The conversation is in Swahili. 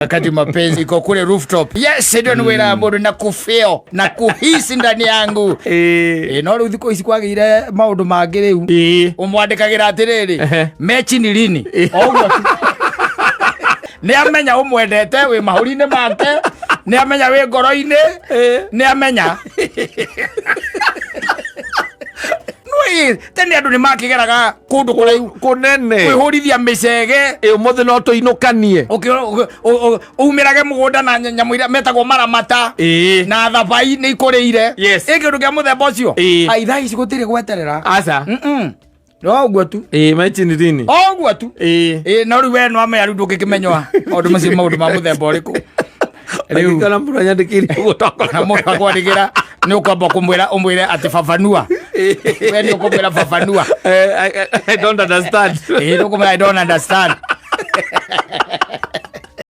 Wakati mapenzi iko kule rooftop. Yes, ndio ni wera mbona na kufeo na kuhisi ndani yangu. No rĩu thikũ ici kwagĩire maũndũ mangĩ rĩu. Ũmwandĩkagĩra atĩrĩrĩ, mechi ni lini? Oguo. Nĩ amenya ũmwendete wĩ mahũri-inĩ make, nĩ amenya wĩ ngoro-inĩ, nĩ amenya. Tene andu ni makigeraga kundu kunene kwihurithia micege umuthi no tuinukanie umirage mugunda na nyamu iria metagwo maramata na thabai ni ikuriire ikindu kia muthemba ucio aitha ici gutiri gweterera aca no uguo tu mechi ni lini uguo tu no riu we no amenya riu ndungikimenywa maundu macio maundu ma muthemba uriku riu kana mundu anyandikire gutokora mundu akwandikira ni ukwamba umwire ati fafanua we ni ukumwira fafanua I don't understand I don't understand